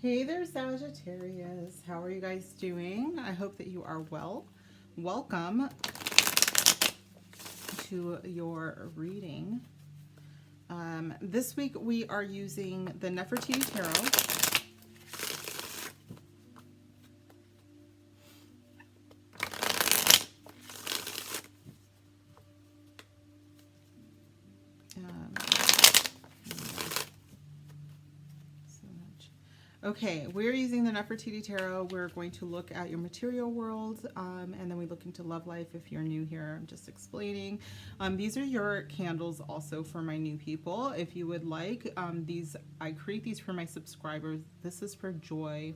Hey there, Sagittarius. How are you guys doing? I hope that you are well. Welcome to your reading. This week we are using the Nefertiti Tarot. Okay, we're using the Nefertiti Tarot. We're going to look at your material world, and then we look into love life. If you're new here, I'm just explaining. These are your candles also for my new people. If you would like, I create these for my subscribers. This is for joy.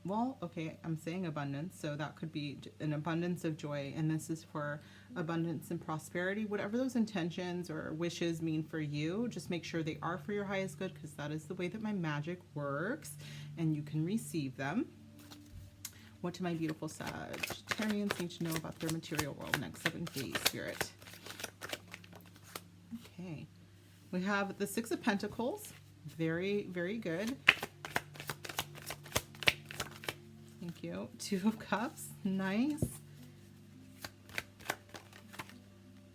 Well, okay, I'm saying abundance, so that could be an abundance of joy, and this is for abundance and prosperity. Whatever those intentions or wishes mean for you, just make sure they are for your highest good, because that is the way that my magic works, and you can receive them. What do my beautiful Sagittarians need to know about their material world next 7 days, Spirit? Okay, we have the Six of Pentacles. Very, very good. Thank you. Two of Cups. Nice.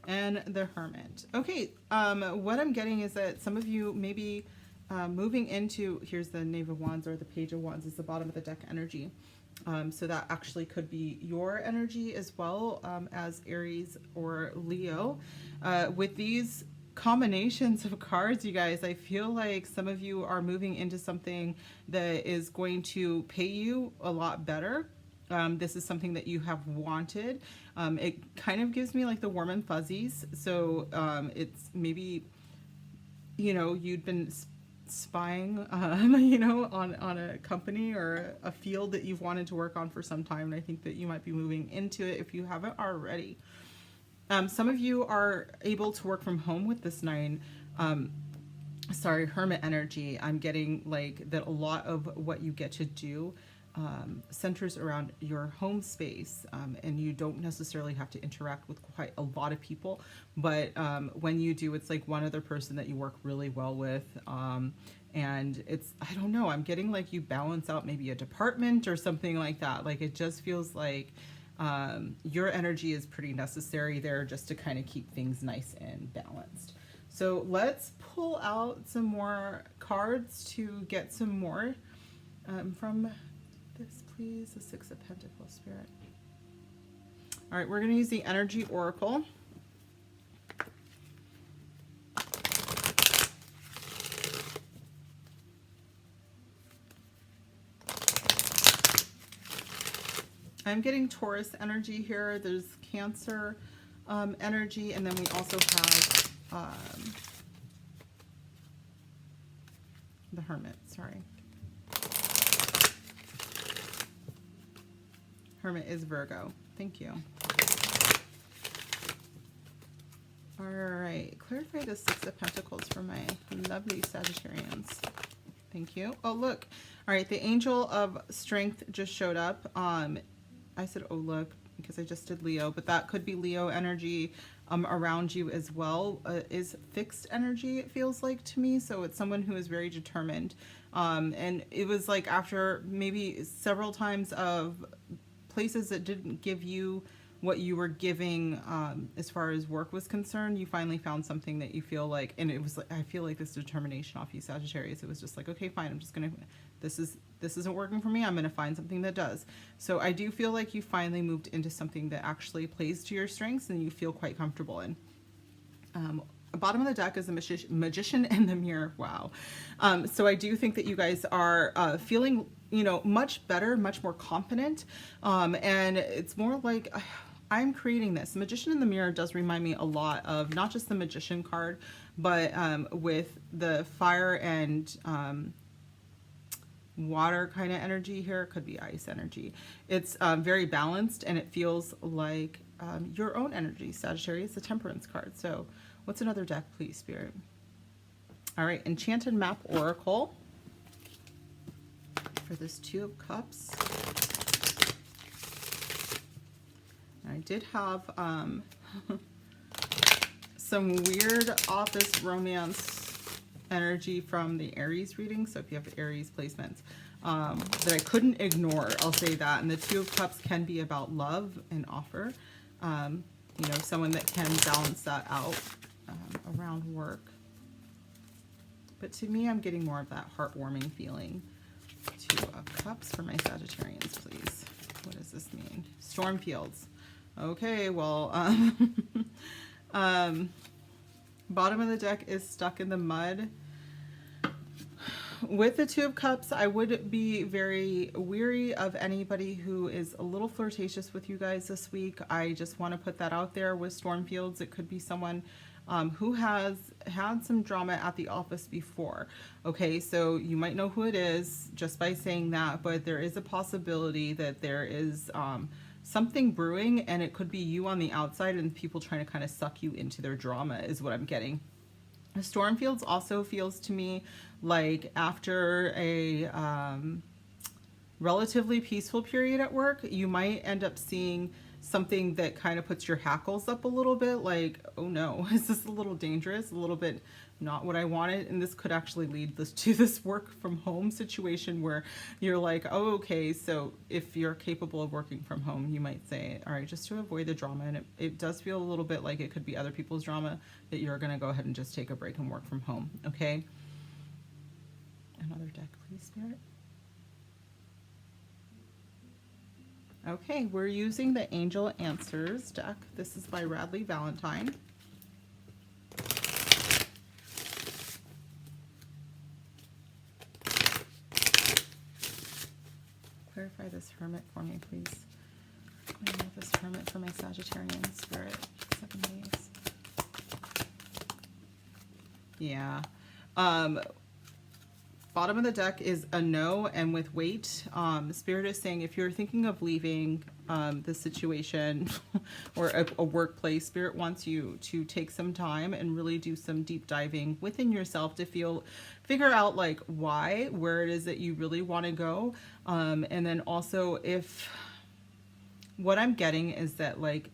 And the Hermit. Okay, what I'm getting is that some of you may be moving into, here's the Knave of Wands, or the Page of Wands is the bottom of the deck energy. So that actually could be your energy as well, as Aries or Leo. With these combinations of cards, you guys, I feel like some of you are moving into something that is going to pay you a lot better. This is something that you have wanted. It kind of gives me like the warm and fuzzies. So it's maybe, you know, you'd been spying, you know, on a company or a field that you've wanted to work on for some time. And I think that you might be moving into it if you haven't already. Some of you are able to work from home with this Hermit energy. I'm getting like that a lot of what you get to do centers around your home space, and you don't necessarily have to interact with quite a lot of people, but when you do, it's like one other person that you work really well with, and it's, I don't know, I'm getting like you balance out maybe a department or something like that. Like it just feels like your energy is pretty necessary there just to kind of keep things nice and balanced. So let's pull out some more cards to get some more from this, please. The Six of Pentacles, Spirit. All right, we're going to use the Energy Oracle. I'm getting Taurus energy here. There's Cancer energy, and then we also have the Hermit, sorry. Hermit is Virgo. Thank you. All right, clarify the Six of Pentacles for my lovely Sagittarians. Thank you. Oh, look. All right, the Angel of Strength just showed up. I said, oh, look, because I just did Leo, but that could be Leo energy around you as well. Is fixed energy, it feels like to me. So it's someone who is very determined. And it was like after maybe several times of places that didn't give you what you were giving as far as work was concerned, you finally found something that you feel like, and it was like, I feel like this determination off you, Sagittarius. It was just like, okay, fine, I'm just gonna, this isn't working for me, I'm gonna find something that does. So I do feel like you finally moved into something that actually plays to your strengths and you feel quite comfortable in. Bottom of the deck is the Magician and the Mirror. Wow. So I do think that you guys are feeling, you know, much better, much more confident. And it's more like I'm creating this. The Magician in the Mirror does remind me a lot of not just the Magician card, but with the fire and water kind of energy here. It could be ice energy. It's very balanced, and it feels like your own energy, Sagittarius, the Temperance card. So what's another deck, please, Spirit? All right, Enchanted Map Oracle for this Two of Cups. I did have some weird office romance energy from the Aries reading. So if you have Aries placements, that I couldn't ignore, I'll say that. And the Two of Cups can be about love and offer. You know, someone that can balance that out around work. But to me, I'm getting more of that heartwarming feeling. Two of Cups for my Sagittarians, please. What does this mean? Storm fields. Okay, well, bottom of the deck is stuck in the mud. With the Two of Cups, I would be very weary of anybody who is a little flirtatious with you guys this week. I just want to put that out there with storm fields. It could be someone who has had some drama at the office before. Okay, so you might know who it is just by saying that, but there is a possibility that there is something brewing, and it could be you on the outside and people trying to kind of suck you into their drama is what I'm getting. Storm fields also feels to me like after a relatively peaceful period at work, you might end up seeing something that kind of puts your hackles up a little bit, like, oh no, is this a little dangerous, a little bit not what I wanted? And this could actually lead to this work from home situation where you're like, oh, okay, so if you're capable of working from home, you might say, all right, just to avoid the drama. And it does feel a little bit like it could be other people's drama, that you're going to go ahead and just take a break and work from home. Okay. Another deck, please, Spirit. Okay, we're using the Angel Answers deck. This is by Radley Valentine. Clarify this Hermit for me, please. I want this Hermit for my Sagittarian Spirit. 7 days. Yeah. Bottom of the deck is a no, and with weight, Spirit is saying if you're thinking of leaving the situation or a workplace, Spirit wants you to take some time and really do some deep diving within yourself to figure out like why, where it is that you really want to go. And then also, if what I'm getting is that like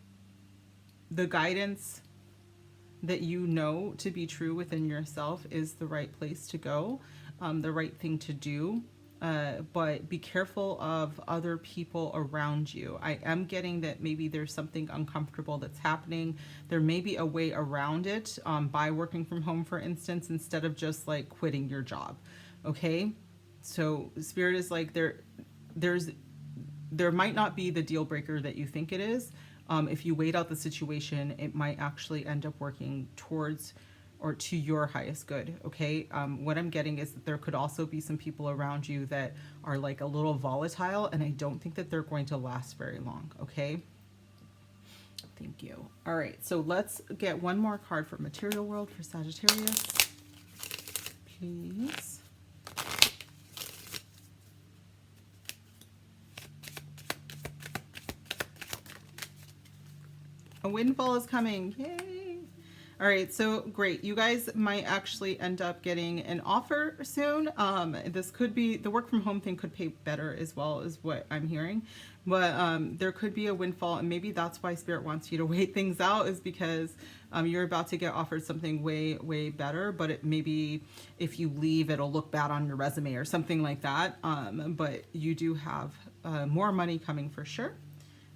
the guidance that you know to be true within yourself is the right place to go. The right thing to do, but be careful of other people around you. I am getting that maybe there's something uncomfortable that's happening. There may be a way around it by working from home, for instance, instead of just like quitting your job. Okay, so Spirit is like there might not be the deal breaker that you think it is. If you wait out the situation, it might actually end up working towards or to your highest good. Okay, what I'm getting is that there could also be some people around you that are like a little volatile, and I don't think that they're going to last very long. Okay, thank you. All right, so let's get one more card for Material World for Sagittarius, please. A windfall is coming. Yay. All right, so great. You guys might actually end up getting an offer soon. This could be, the work from home thing could pay better as well, is what I'm hearing. But there could be a windfall, and maybe that's why Spirit wants you to wait things out, is because you're about to get offered something way, way better. But it maybe if you leave, it'll look bad on your resume or something like that. But you do have more money coming for sure.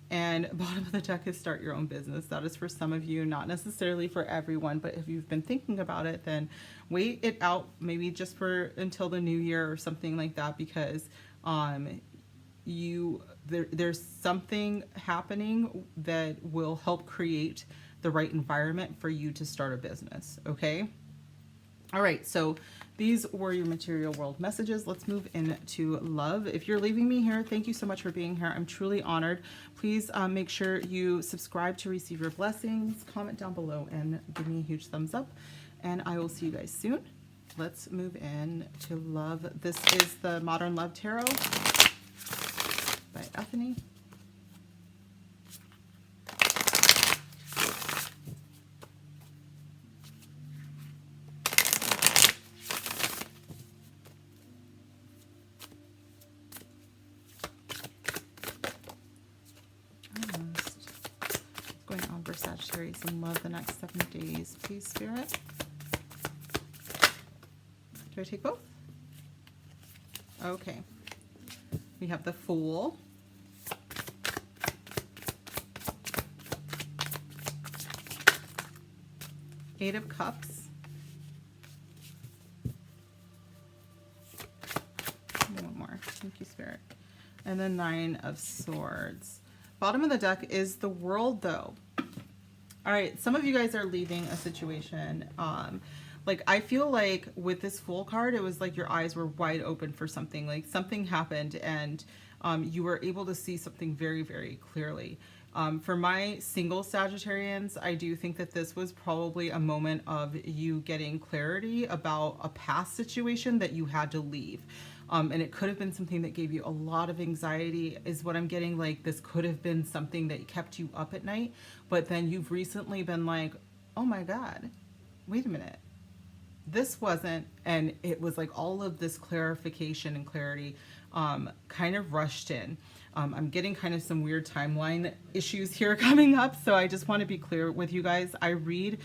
And bottom of the deck is start your own business. That is for some of you, not necessarily for everyone, but if you've been thinking about it, then wait it out, maybe just for until the new year or something like that, because there's something happening that will help create the right environment for you to start a business. Okay. All right, so these were your Material World messages. Let's move into love. If you're leaving me here, thank you so much for being here. I'm truly honored. Please make sure you subscribe to receive your blessings. Comment down below and give me a huge thumbs up. And I will see you guys soon. Let's move in to love. This is the Modern Love Tarot by Ethany. Sagittarius in love the next 7 days, please, Spirit. Do I take both? Okay. We have the Fool. Eight of Cups. One more. Thank you, Spirit. And then Nine of Swords. Bottom of the deck is the World, though. All right, some of you guys are leaving a situation. Like, I feel like with this Fool card, it was like your eyes were wide open for something. Like, something happened and you were able to see something very, very clearly. For my single Sagittarians, I do think that this was probably a moment of you getting clarity about a past situation that you had to leave. And it could have been something that gave you a lot of anxiety is what I'm getting. Like, this could have been something that kept you up at night, but then you've recently been like, oh my God, wait a minute. This wasn't, and it was like all of this clarification and clarity kind of rushed in. I'm getting kind of some weird timeline issues here coming up, so I just want to be clear with you guys. I read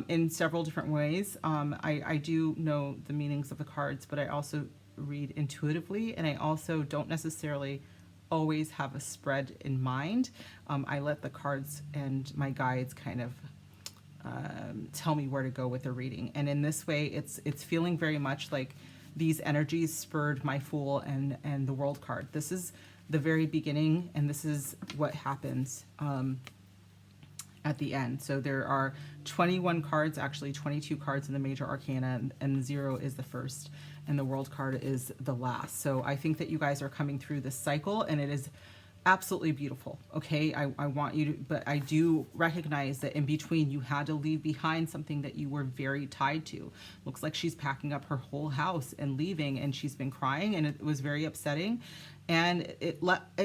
in several different ways. I do know the meanings of the cards, but I also read intuitively, and I also don't necessarily always have a spread in mind. I let the cards and my guides kind of tell me where to go with the reading, and in this way it's feeling very much like these energies spurred my Fool and the World card. This is the very beginning, and this is what happens at the end. So there are 21 cards, actually 22 cards in the major arcana, and 0 is the first, and the World card is the last. So I think that you guys are coming through this cycle, and it is absolutely beautiful. Okay, I want you to, but I do recognize that in between you had to leave behind something that you were very tied to. Looks like she's packing up her whole house and leaving, and she's been crying, and it was very upsetting, and it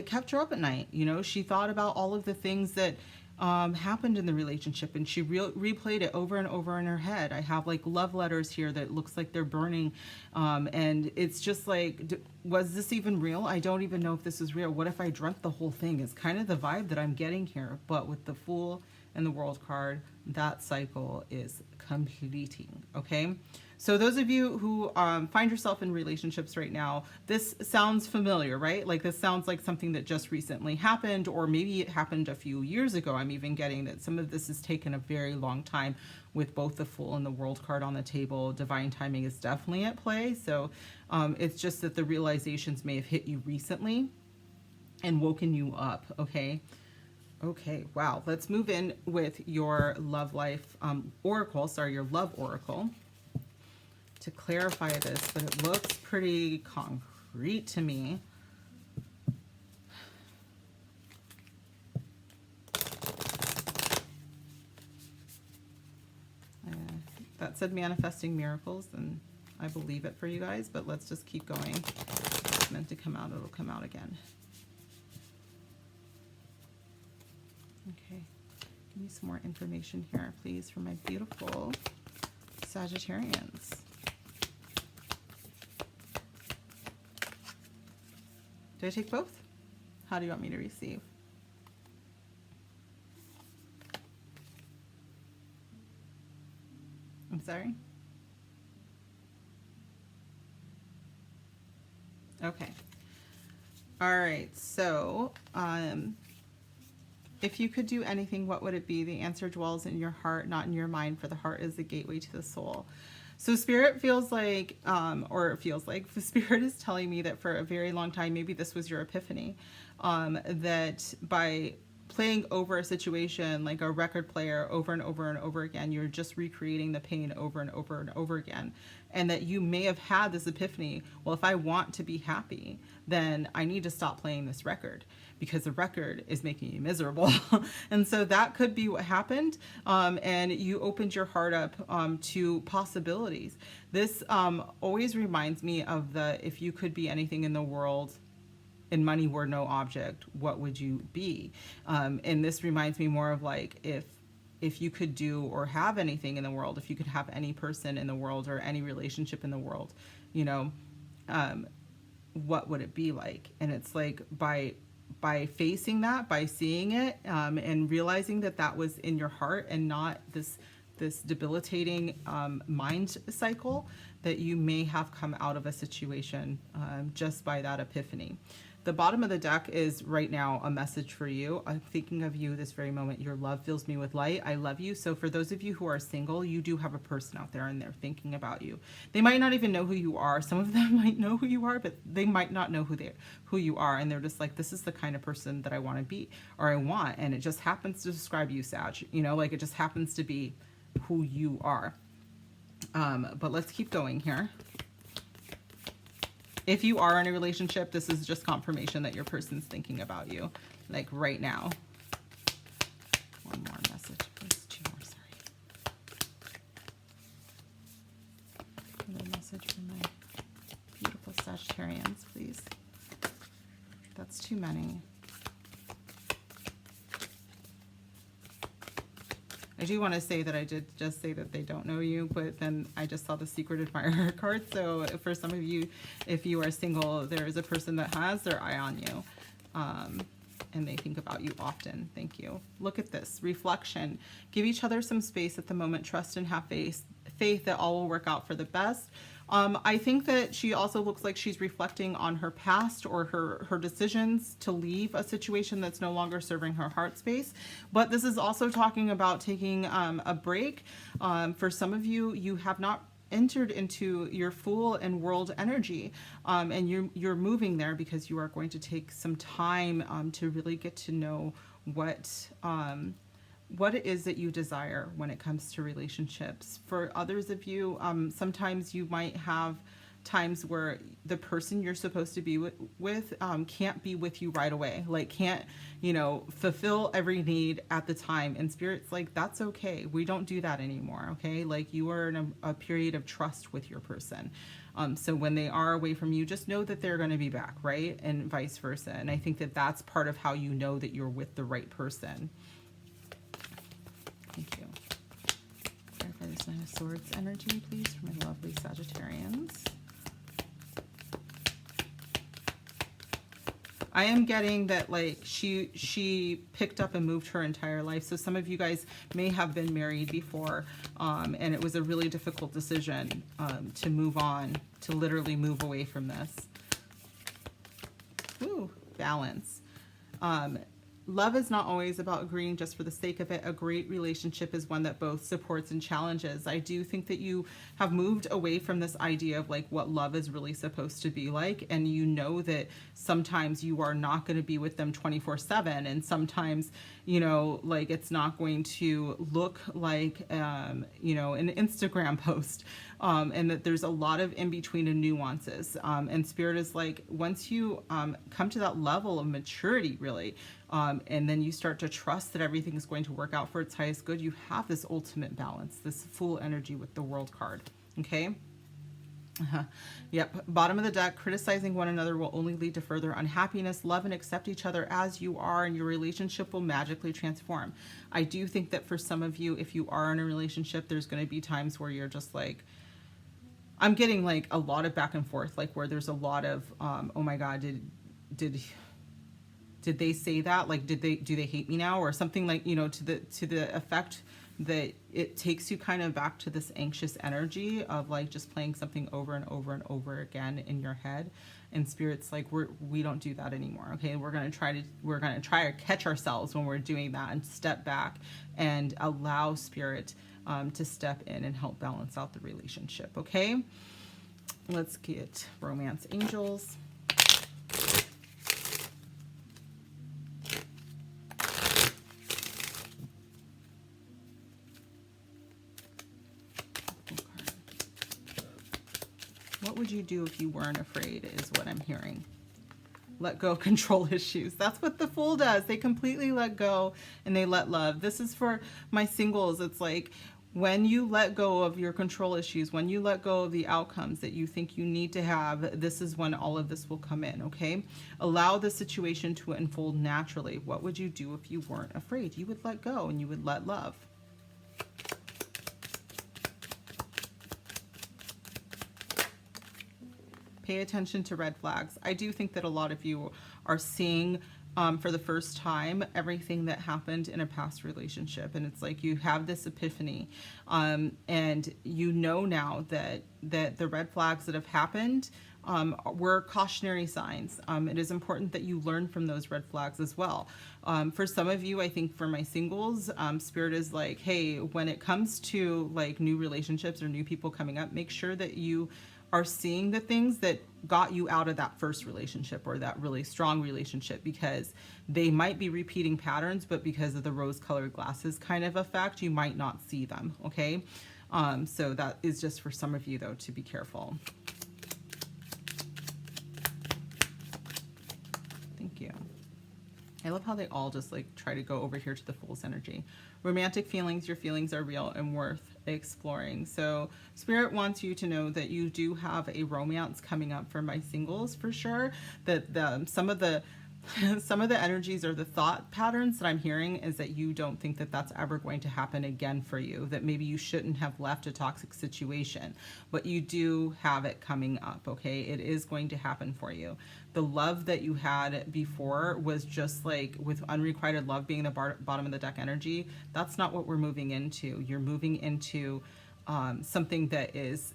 kept her up at night. You know, she thought about all of the things that happened in the relationship, and she replayed it over and over in her head. I have like love letters here that looks like they're burning, and it's just like, was this even real? I don't even know if this is real. What if I dreamt the whole thing? Is kind of the vibe that I'm getting here. But with the Fool and the World card, that cycle is completing. Okay, so those of you who find yourself in relationships right now, this sounds familiar, right? Like, this sounds like something that just recently happened, or maybe it happened a few years ago. I'm even getting that some of this has taken a very long time with both the Fool and the World card on the table. Divine timing is definitely at play. So it's just that the realizations may have hit you recently and woken you up. Okay. Okay, wow. Let's move in with your love life oracle, sorry, your love oracle, to clarify this, but it looks pretty concrete to me. That said manifesting miracles, and I believe it for you guys, but let's just keep going. If it's meant to come out, it'll come out again. Okay, give me some more information here, please, for my beautiful Sagittarians. Do I take both? How do you want me to receive? I'm sorry? Okay. All right, so if you could do anything, what would it be? The answer dwells in your heart, not in your mind, for the heart is the gateway to the soul. So Spirit feels like, the Spirit is telling me that for a very long time, maybe this was your epiphany, that by playing over a situation like a record player over and over and over again, you're just recreating the pain over and over and over again. And that you may have had this epiphany, well, if I want to be happy, then I need to stop playing this record, because the record is making you miserable. And so that could be what happened. And you opened your heart up to possibilities. This always reminds me of the, if you could be anything in the world and money were no object, what would you be? And this reminds me more of like, if you could do or have anything in the world, if you could have any person in the world or any relationship in the world, you know, what would it be like? And it's like by facing that, by seeing it, and realizing that that was in your heart and not this this debilitating mind cycle, that you may have come out of a situation just by that epiphany. The bottom of the deck is right now a message for you. I'm thinking of you this very moment. Your love fills me with light. I love you. So for those of you who are single, you do have a person out there and they're thinking about you. They might not even know who you are. Some of them might know who you are, but they might not know who you are. And they're just like, this is the kind of person that I want to be, or I want. And it just happens to describe you, Sag. You know, like it just happens to be who you are. But let's keep going here. If you are in a relationship, this is just confirmation that your person's thinking about you, like right now. One more message, please. Two more, sorry. Another message for my beautiful Sagittarians, please. That's too many. I do want to say that I did just say that they don't know you, but then I just saw the Secret Admirer card. So for some of you, if you are single, there is a person that has their eye on you, and they think about you often. Thank you. Look at this. Reflection. Give each other some space at the moment. Trust and have faith that all will work out for the best. I think that she also looks like she's reflecting on her past or her decisions to leave a situation that's no longer serving her heart space. But this is also talking about taking a break. For some of you, you have not entered into your Fool and World energy, and you're moving there because you are going to take some time to really get to know what it is that you desire when it comes to relationships. For others of you, sometimes you might have times where the person you're supposed to be with can't be with you right away, like can't, you know, fulfill every need at the time. And Spirit's like, that's okay. We don't do that anymore, okay? Like you are in a period of trust with your person. So when they are away from you, just know that they're going to be back, right? And vice versa. And I think that that's part of how you know that you're with the right person. Thank you. Clarify this Nine of Swords energy, please, for my lovely Sagittarians. I am getting that, like, she picked up and moved her entire life. So some of you guys may have been married before, and it was a really difficult decision to move on, to literally move away from this. Ooh, balance. Love is not always about agreeing just for the sake of it. A great relationship is one that both supports and challenges. I do think that you have moved away from this idea of like what love is really supposed to be like. And you know that sometimes you are not going to be with them 24/7. And sometimes, you know, like it's not going to look like, you know, an Instagram post. And that there's a lot of in between and nuances. And Spirit is like, once you come to that level of maturity, really, and then you start to trust that everything is going to work out for its highest good, you have this ultimate balance, this Fool energy with the World card. Okay. Yep. Bottom of the deck, criticizing one another will only lead to further unhappiness. Love and accept each other as you are, and your relationship will magically transform. I do think that for some of you, if you are in a relationship, there's going to be times where you're just like, I'm getting like a lot of back and forth, like where there's a lot of, oh my God, did they say that? Like, do they hate me now? Or something like, you know, to the effect that it takes you kind of back to this anxious energy of like just playing something over and over and over again in your head. And Spirit's like, we don't do that anymore. Okay. We're going to try to catch ourselves when we're doing that and step back and allow Spirit to step in and help balance out the relationship. Okay. Let's get Romance Angels. What would you do if you weren't afraid is what I'm hearing. Let go of control issues. That's what the Fool does. They completely let go and they let love. This is for my singles. It's like when you let go of your control issues, when you let go of the outcomes that you think you need to have, this is when all of this will come in, okay? Allow the situation to unfold naturally. What would you do if you weren't afraid? You would let go and you would let love. Pay attention to red flags. I do think that a lot of you are seeing for the first time everything that happened in a past relationship, and it's like you have this epiphany, and you know now that the red flags that have happened were cautionary signs. It is important that you learn from those red flags as well. For some of you, I think for my singles, Spirit is like, hey, when it comes to like new relationships or new people coming up, make sure that you are seeing the things that got you out of that first relationship or that really strong relationship, because they might be repeating patterns, but because of the rose-colored glasses kind of effect, you might not see them, okay? So that is just for some of you, though, to be careful. Thank you. I love how they all just like try to go over here to the Fool's energy. Romantic feelings, your feelings are real and worth exploring. So Spirit wants you to know that you do have a romance coming up for my singles for sure. That some of the energies or the thought patterns that I'm hearing is that you don't think that that's ever going to happen again for you, that maybe you shouldn't have left a toxic situation, but you do have it coming up, okay? It is going to happen for you. The love that you had before was just like with unrequited love being the bottom of the deck energy. That's not what we're moving into. You're moving into something that is,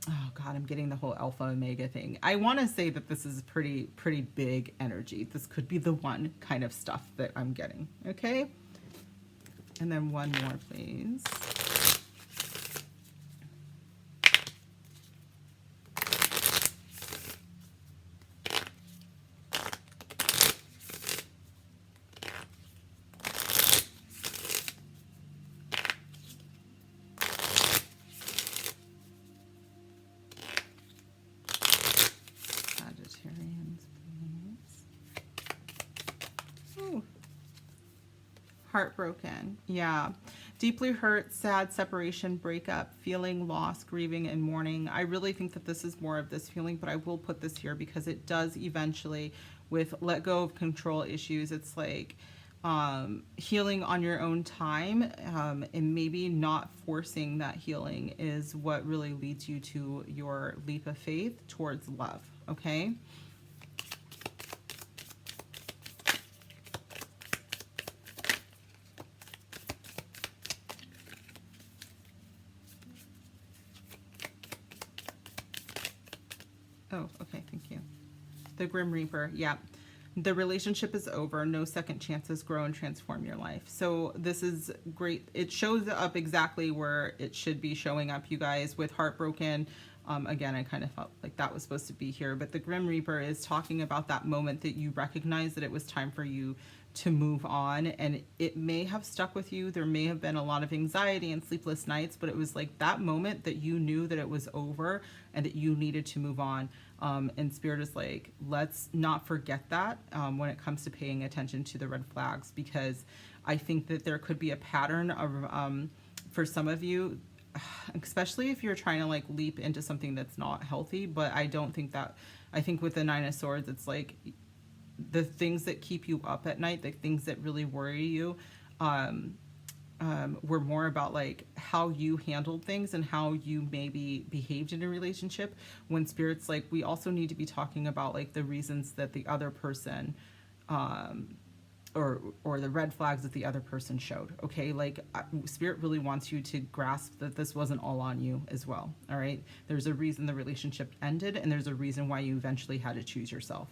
oh God, I'm getting the whole alpha omega thing. I want to say that this is pretty big energy. This could be the one kind of stuff that I'm getting. Okay. And then one more, please. Heartbroken. Yeah. Deeply hurt, sad, separation, breakup, feeling lost, grieving, and mourning. I really think that this is more of this feeling, but I will put this here because it does eventually, with let go of control issues, it's like healing on your own time, and maybe not forcing that healing is what really leads you to your leap of faith towards love. Okay. Oh, okay, thank you. The Grim Reaper, yeah. The relationship is over. No second chances. Grow and transform your life. So this is great. It shows up exactly where it should be showing up, you guys, with Heartbroken. Again, I kind of felt like that was supposed to be here. But the Grim Reaper is talking about that moment that you recognize that it was time for you to move on, and it may have stuck with you. There may have been a lot of anxiety and sleepless nights, but it was like that moment that you knew that it was over and that you needed to move on. And Spirit is like, let's not forget that when it comes to paying attention to the red flags, because I think that there could be a pattern of, for some of you, especially if you're trying to like leap into something that's not healthy. But I don't think that, I think with the Nine of Swords, it's like the things that keep you up at night, the things that really worry you, were more about like how you handled things and how you maybe behaved in a relationship, when Spirit's like, we also need to be talking about like the reasons that the other person, or the red flags that the other person showed. Okay, like Spirit really wants you to grasp that this wasn't all on you as well. All right, there's a reason the relationship ended, and there's a reason why you eventually had to choose yourself.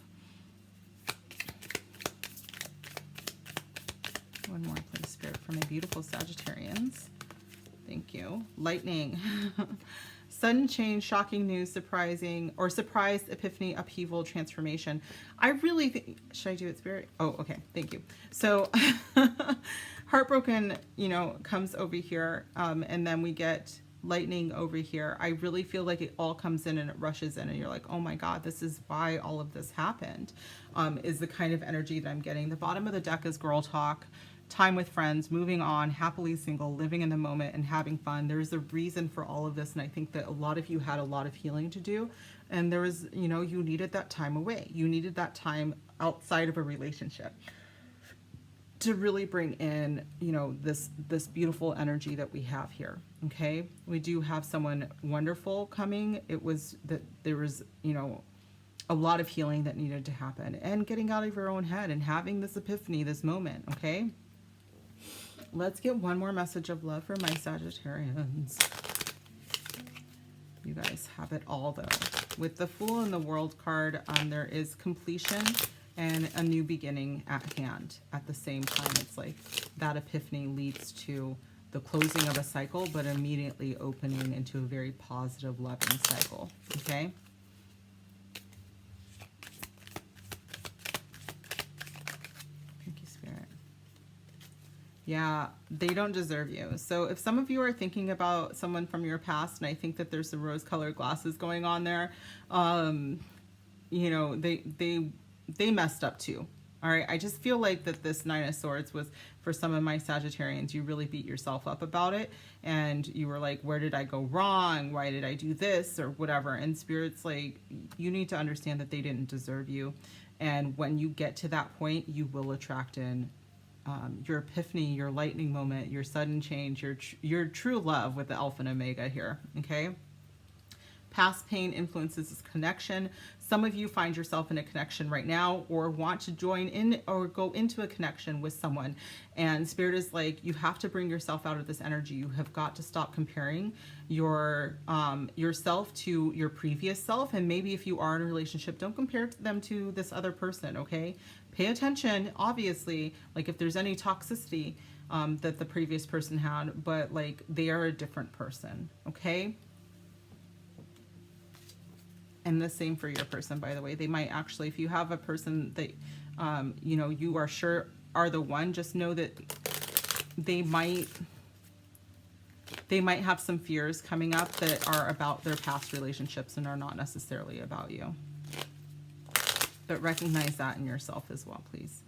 One more, please, Spirit, for my beautiful Sagittarians. Thank you. Lightning. Sudden change, shocking news, surprising, or surprise, epiphany, upheaval, transformation. I really think, should I do it, Spirit? Oh, okay. Thank you. So Heartbroken, you know, comes over here, and then we get lightning over here. I really feel like it all comes in and it rushes in, and you're like, oh my God, this is why all of this happened, is the kind of energy that I'm getting. The bottom of the deck is girl talk, time with friends, moving on, happily single, living in the moment and having fun. There's a reason for all of this, and I think that a lot of you had a lot of healing to do, and there was, you know, you needed that time away. You needed that time outside of a relationship to really bring in, you know, this beautiful energy that we have here. Okay, we do have someone wonderful coming. It was that there was, you know, a lot of healing that needed to happen, and getting out of your own head and having this epiphany, this moment, okay? Let's get one more message of love for my Sagittarians. You guys have it all, though. With the Fool and the World card, there is completion and a new beginning at hand at the same time. It's like that epiphany leads to the closing of a cycle, but immediately opening into a very positive, loving cycle, okay? Thank you, Spirit. Yeah, they don't deserve you. So if some of you are thinking about someone from your past, and I think that there's some rose-colored glasses going on there, you know, they messed up too. All right, I just feel like that this Nine of Swords was, for some of my Sagittarians, you really beat yourself up about it, and you were like, where did I go wrong? Why did I do this or whatever? And Spirit's like, you need to understand that they didn't deserve you. And when you get to that point, you will attract in your epiphany, your lightning moment, your sudden change, your true love with the Alpha and Omega here, okay? Past pain influences this connection. Some of you find yourself in a connection right now, or want to join in or go into a connection with someone. And Spirit is like, you have to bring yourself out of this energy. You have got to stop comparing your yourself to your previous self. And maybe if you are in a relationship, don't compare them to this other person, okay? Pay attention, obviously, like if there's any toxicity that the previous person had, but like they are a different person, okay? And the same for your person, by the way. They might actually, if you have a person that, you know, you are sure are the one, just know that they might have some fears coming up that are about their past relationships and are not necessarily about you. But recognize that in yourself as well, please.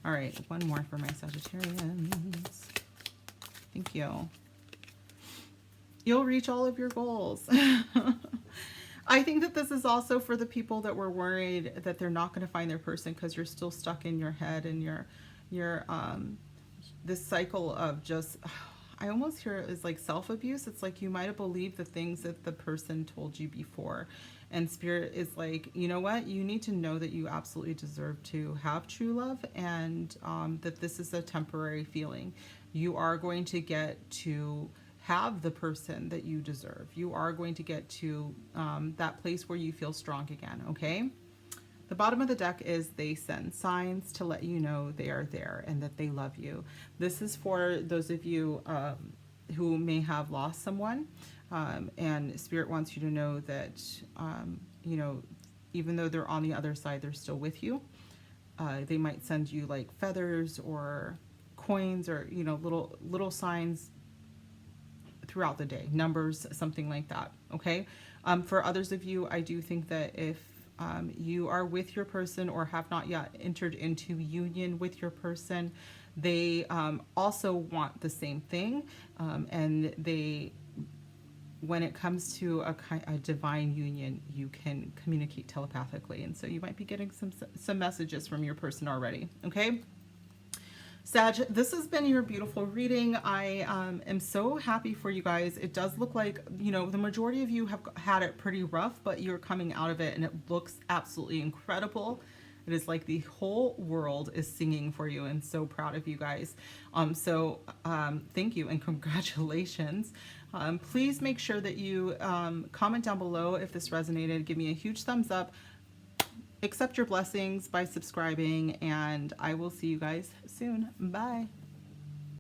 All right, one more for my Sagittarians. Thank you. You'll reach all of your goals. I think that this is also for the people that were worried that they're not going to find their person because you're still stuck in your head and your this cycle of just, I almost hear it as like self-abuse. It's like you might have believed the things that the person told you before. And Spirit is like, you know what? You need to know that you absolutely deserve to have true love, and that this is a temporary feeling. You are going to get to have the person that you deserve. You are going to get to that place where you feel strong again, okay? The bottom of the deck is they send signs to let you know they are there and that they love you. This is for those of you who may have lost someone, and Spirit wants you to know that, you know, even though they're on the other side, they're still with you. They might send you like feathers or coins or, you know, little signs throughout the day, numbers, something like that, okay? For others of you, I do think that if you are with your person or have not yet entered into union with your person, they also want the same thing, and they, when it comes to a divine union, you can communicate telepathically, and so you might be getting some messages from your person already, okay? Sag, this has been your beautiful reading. I am so happy for you guys. It does look like, you know, the majority of you have had it pretty rough, but you're coming out of it and it looks absolutely incredible. It is like the whole world is singing for you, and so proud of you guys. Thank you and congratulations. Please make sure that you comment down below if this resonated. Give me a huge thumbs up. Accept your blessings by subscribing, and I will see you guys soon. Bye.